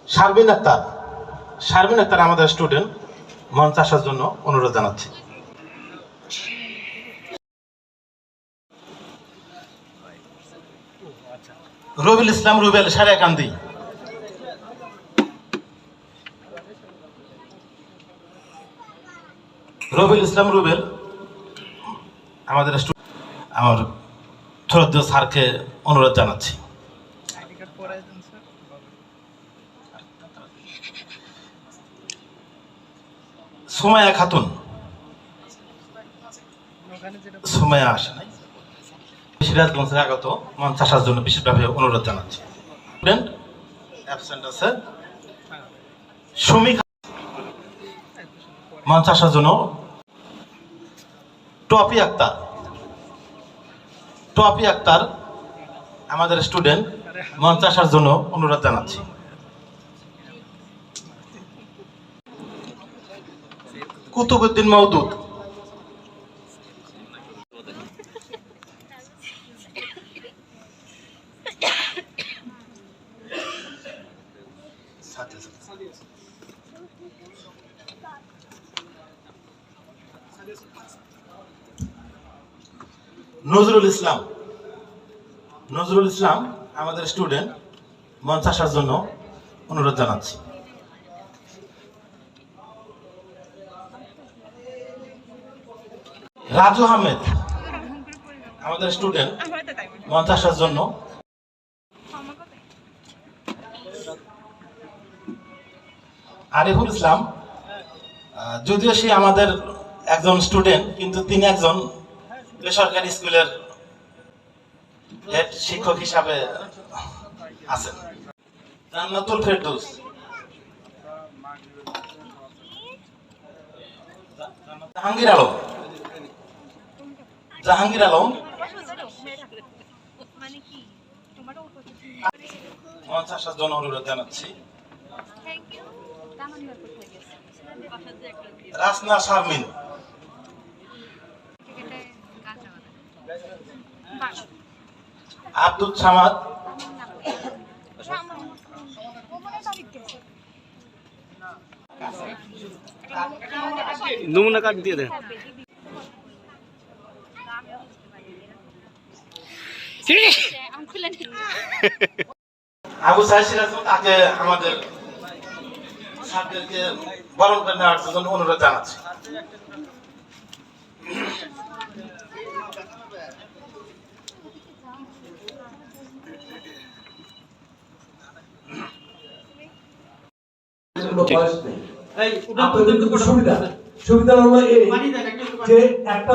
শারমিন আক্তার আমাদের স্টুডেন্ট, মঞ্চ আসার জন্য অনুরোধ জানাচ্ছি। রবিউল ইসলাম রুবেল, সারিয়াকান্দি। রবিউল ইসলাম রুবেল আমাদের আমার থরদ স্যারকে অনুরোধ জানাচ্ছি। সুমাইয়া খাতুন, সুমাইয়া আসে নাই, সিরাজগঞ্জ থেকে আগত, মঞ্চ আসার জন্য বিশেষভাবে অনুরোধ জানাচ্ছি। স্টুডেন্ট অ্যাবসেন্ট আছে। সুমি মঞ্চ আসার জন্য। টপি আক্তার আমাদের স্টুডেন্ট, মঞ্চ আসার জন্য অনুরোধ জানাচ্ছি। কুতুবউদ্দিন মওদুদ, নজরুল ইসলাম আমাদের স্টুডেন্ট, মঞ্চ আসার জন্য অনুরোধ জানাচ্ছি। রাজু আহমেদ আমাদের স্টুডেন্ট, মঞ্চ আসার জন্য। আরিফুল ইসলাম, যদিও সে আমাদের একজন স্টুডেন্ট, কিন্তু তিনি একজন বেসরকারি স্কুলের হেড শিক্ষক হিসাবে আছেন। জান্নাতুল ফেরদৌস, জাহাঙ্গীর আলম মঞ্চ আসার জন্য অনুরোধ জানাচ্ছি। রাসনা শারমিন, আব্দুল সামাদ, নমুনা কার্ড দিয়ে দেন। আবু সাইদ সিরাজ, তাকে আমাদের ছাত্রদেরকে বরণ করে নেওয়ার জন্য অনুরোধ জানাচ্ছি। সুবিধা হলো এই যে একটা